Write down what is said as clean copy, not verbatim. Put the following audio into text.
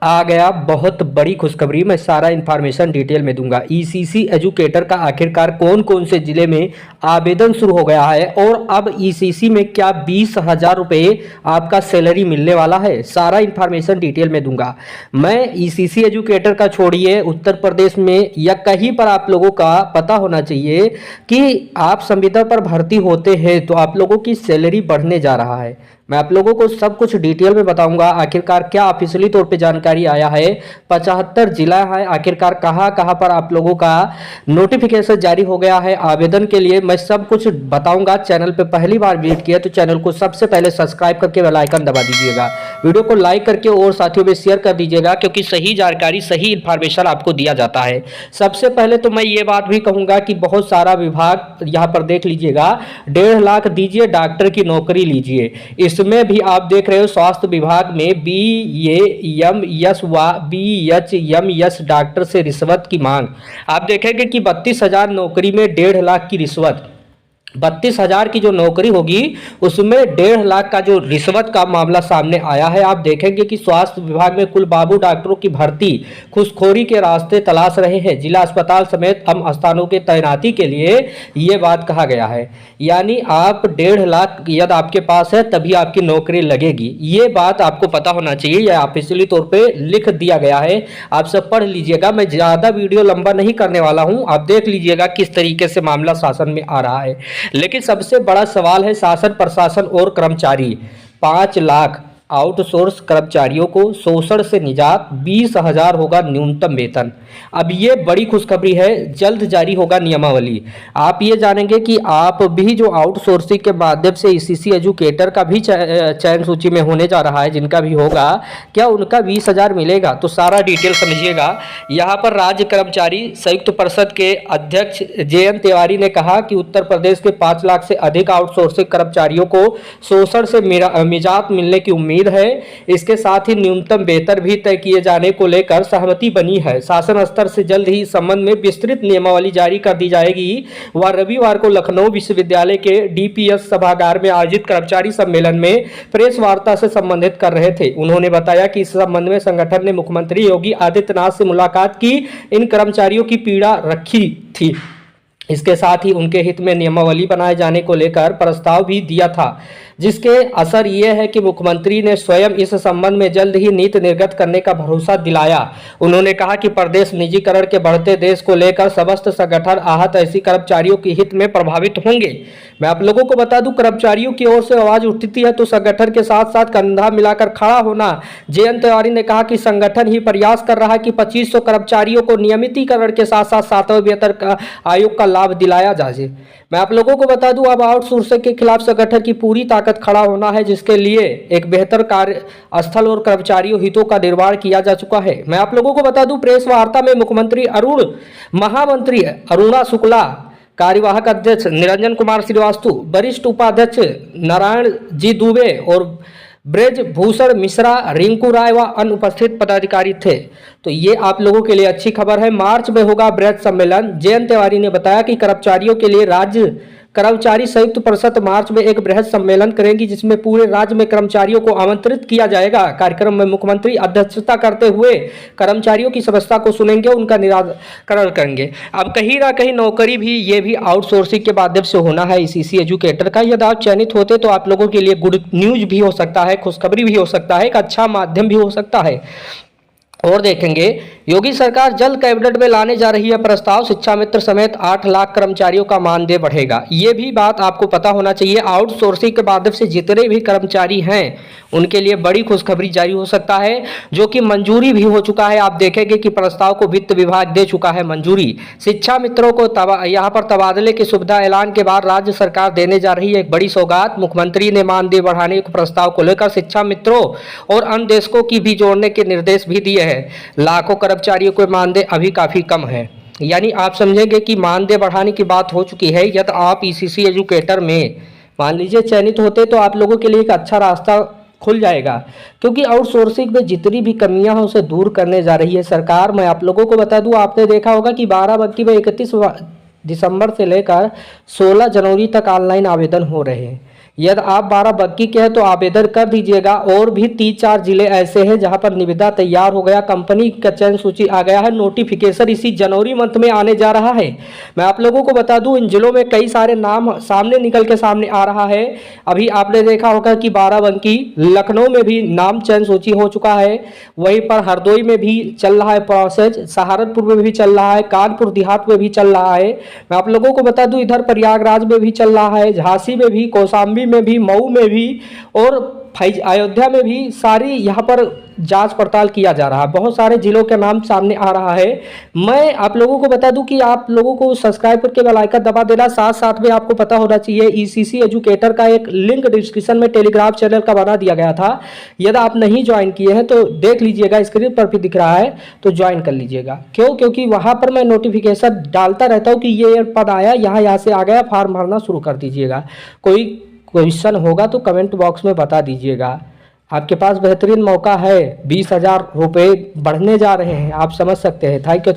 आ गया बहुत बड़ी खुशखबरी। मैं सारा इन्फॉर्मेशन डिटेल में दूंगा। ईसीसी एजुकेटर का आखिरकार कौन कौन से जिले में आवेदन शुरू हो गया है और अब ईसीसी में क्या 20,000 रुपये आपका सैलरी मिलने वाला है, सारा इन्फॉर्मेशन डिटेल में दूंगा। मैं ईसीसी एजुकेटर का छोड़िए, उत्तर प्रदेश में या कहीं पर आप लोगों का पता होना चाहिए कि आप संविदा पर भर्ती होते हैं तो आप लोगों की सैलरी बढ़ने जा रहा है। मैं आप लोगों को सब कुछ डिटेल में बताऊंगा। आखिरकार क्या ऑफिशियली तौर पे जानकारी आया है, 75 जिला है, आखिरकार कहाँ कहाँ पर आप लोगों का नोटिफिकेशन जारी हो गया है आवेदन के लिए, मैं सब कुछ बताऊंगा। चैनल पे पहली बार विजिट किया तो चैनल को सबसे पहले सब्सक्राइब करके बेल आइकन दबा दीजिएगा, वीडियो को लाइक करके और साथियों में शेयर कर दीजिएगा, क्योंकि सही जानकारी सही इन्फॉर्मेशन आपको दिया जाता है। सबसे पहले तो मैं ये बात भी कहूँगा कि बहुत सारा विभाग यहाँ पर देख लीजिएगा, 1.5 लाख दीजिए, डॉक्टर की नौकरी लीजिए। इसमें भी आप देख रहे हो स्वास्थ्य विभाग में BAMS व BHMS डॉक्टर से रिश्वत की मांग। आप देखेंगे कि 32,000 नौकरी में 1.5 लाख की रिश्वत। 32,000 की जो नौकरी होगी उसमें 1.5 लाख का जो रिश्वत का मामला सामने आया है। आप देखेंगे कि स्वास्थ्य विभाग में कुल बाबू डॉक्टरों की भर्ती घूसखोरी के रास्ते तलाश रहे हैं। जिला अस्पताल समेत अन्य स्थानों के तैनाती के लिए ये बात कहा गया है। यानी आप 1.5 लाख यदि आपके पास है तभी आपकी नौकरी लगेगी, ये बात आपको पता होना चाहिए। यह ऑफिशियली तौर पर लिख दिया गया है, आप सब पढ़ लीजिएगा। मैं ज़्यादा वीडियो लंबा नहीं करने वाला हूँ, आप देख लीजिएगा किस तरीके से मामला शासन में आ रहा है। लेकिन सबसे बड़ा सवाल है शासन प्रशासन और कर्मचारी। 5 लाख आउटसोर्स कर्मचारियों को शोषण से निजात, 20,000 होगा न्यूनतम वेतन। अब ये बड़ी खुशखबरी है, जल्द जारी होगा नियमावली। आप ये जानेंगे कि आप भी जो आउटसोर्सिंग के माध्यम से ईसीसी एजुकेटर का भी चयन सूची में होने जा रहा है, जिनका भी होगा, क्या उनका 20,000 मिलेगा? तो सारा डिटेल समझिएगा। यहाँ पर राज्य कर्मचारी संयुक्त परिषद के अध्यक्ष JN तिवारी ने कहा कि उत्तर प्रदेश के 5 लाख से अधिक आउटसोर्सिंग कर्मचारियों को शोषण से निजात मिलने की उम्मीद है। इसके साथ ही न्यूनतम वेतन भी तय किए जाने को लेकर सहमति बनी है। शासन स्तर से जल्द ही इस संबंध में विस्तृत नियमावली जारी कर दी जाएगी। वह रविवार को लखनऊ विश्वविद्यालय के DPS सभागार में आयोजित कर्मचारी सम्मेलन में प्रेस वार्ता से संबंधित कर रहे थे। उन्होंने बताया कि इस संबंध में संगठन ने मुख्यमंत्री योगी आदित्यनाथ से मुलाकात की, इन कर्मचारियों की पीड़ा रखी थी। इसके साथ ही उनके हित में नियमावली बनाए जाने को लेकर प्रस्ताव भी दिया था, जिसके असर ये है कि मुख्यमंत्री ने स्वयं इस संबंध में जल्द ही नीति निर्गत करने का भरोसा दिलाया। उन्होंने कहा कि प्रदेश निजीकरण के बढ़ते देश को लेकर समस्त संगठन आहत ऐसी कर्मचारियों के हित में प्रभावित होंगे। मैं आप लोगों को बता दूं, कर्मचारियों की ओर से आवाज उठती है तो संगठन के साथ साथ कंधा मिलाकर खड़ा होना। JN तिवारी ने कहा कि संगठन ही प्रयास कर रहा है कि 2500 कर्मचारियों को नियमितीकरण के साथ साथ 7वें वेतन आयोग का लाभ दिलाया जाए। मैं आप लोगों को बता दूं, अब आउटसोर्सिंग के खिलाफ संगठन की पूरी ताकत खड़ा होना है, जिसके लिए एक बेहतर कार्य स्थल और कर्मचारियों हितों का निर्माण किया जा चुका है। मैं आप लोगों को बता दूं, प्रेस वार्ता में मुख्यमंत्री महामंत्री अरुणा शुक्ला, कार्यवाहक अध्यक्ष निरंजन कुमार श्रीवास्तव, वरिष्ठ उपाध्यक्ष नारायण जी दुबे और ब्रजभूषण मिश्रा, रिंकू राय व अन्य उपस्थित पदाधिकारी थे। तो ये आप लोगों के लिए अच्छी खबर है। मार्च में होगा बृहद सम्मेलन। JN तिवारी ने बताया कि कर्मचारियों के लिए राज्य कर्मचारी संयुक्त परिषद मार्च में एक बृहद सम्मेलन करेंगी, जिसमें पूरे राज्य में कर्मचारियों को आमंत्रित किया जाएगा। कार्यक्रम में मुख्यमंत्री अध्यक्षता करते हुए कर्मचारियों की समस्या को सुनेंगे, उनका निराकरण करेंगे। अब कहीं ना कहीं नौकरी भी ये भी आउटसोर्सिंग के माध्यम से होना है ईसीसी एजुकेटर का। यदि आप चयनित होते तो आप लोगों के लिए गुड न्यूज भी हो सकता है, खुशखबरी भी हो सकता है, एक अच्छा माध्यम भी हो सकता है। और देखेंगे, योगी सरकार जल्द कैबिनेट में लाने जा रही है प्रस्ताव, शिक्षा मित्र समेत 8 लाख कर्मचारियों का मानदेय बढ़ेगा। ये भी बात आपको पता होना चाहिए। आउटसोर्सिंग के माध्यम से जितने भी कर्मचारी हैं उनके लिए बड़ी खुशखबरी जारी हो सकता है, जो कि मंजूरी भी हो चुका है। आप देखेंगे कि प्रस्ताव को वित्त विभाग दे चुका है मंजूरी। शिक्षा मित्रों को यहाँ पर तबादले की सुविधा ऐलान के बाद राज्य सरकार देने जा रही है एक बड़ी सौगात। मुख्यमंत्री ने मानदेय बढ़ाने के प्रस्ताव को लेकर शिक्षा मित्रों और अन्य देशों की भी जोड़ने के निर्देश भी दिए हैं। लाखों कर्मचारियों को मानदेय अभी काफी कम है, यानी आप समझेंगे कि मानदेय बढ़ाने की बात हो चुकी है। यदि आप ईसीसी एजुकेटर में मान लीजिए चयनित होते तो आप लोगों के लिए एक अच्छा रास्ता खुल जाएगा, क्योंकि आउटसोर्सिंग में जितनी भी कमियां हैं उसे दूर करने जा रही है सरकार। मैं आप लोगों को बता दूं, आपने देखा होगा कि बाराबंकी में 31 दिसंबर से लेकर 16 जनवरी तक ऑनलाइन आवेदन हो रहे हैं। यदि आप बाराबंकी के हैं तो आवेदन कर दीजिएगा। और भी 3-4 जिले ऐसे हैं जहां पर निविदा तैयार हो गया, कंपनी का चयन सूची आ गया है, नोटिफिकेशन इसी जनवरी मंथ में आने जा रहा है। मैं आप लोगों को बता दूं, इन जिलों में कई सारे नाम सामने निकल के सामने आ रहा है। अभी आपने देखा होगा कि बाराबंकी, लखनऊ में भी नाम चयन सूची हो चुका है, वहीं पर हरदोई में भी चल रहा है प्रोसेस, सहारनपुर में भी चल रहा है, कानपुर देहात में भी चल रहा है। मैं आप लोगों को बता दूं, इधर प्रयागराज में भी चल रहा है, झांसी में भी, कौशाम्बी में भी, मऊ में भी और अयोध्या में भी सारी यहाँ पर जांच पड़ताल किया जा रहा है। बहुत सारे जिलों के नाम सामने आ रहा है। मैं आप लोगों को बता दूं कि आप लोगों को सब्सक्राइब करके बेल आइकन दबा देना, साथ साथ में आपको पता होना चाहिए ईसीसी एजुकेटर का एक लिंक डिस्क्रिप्शन में टेलीग्राम चैनल का बना दिया गया था। यदि आप नहीं ज्वाइन किए हैं तो देख लीजिएगा, स्क्रीन पर भी दिख रहा है, तो ज्वाइन कर लीजिएगा। क्यों? क्योंकि वहाँ पर मैं नोटिफिकेशन डालता रहता हूँ कि ये पद आया, यहाँ से आ गया, फॉर्म भरना शुरू कर दीजिएगा। कोई क्वेश्चन होगा तो कमेंट बॉक्स में बता दीजिएगा। आपके पास बेहतरीन मौका है, 20,000 रुपये बढ़ने जा रहे हैं, आप समझ सकते हैं। Thank you.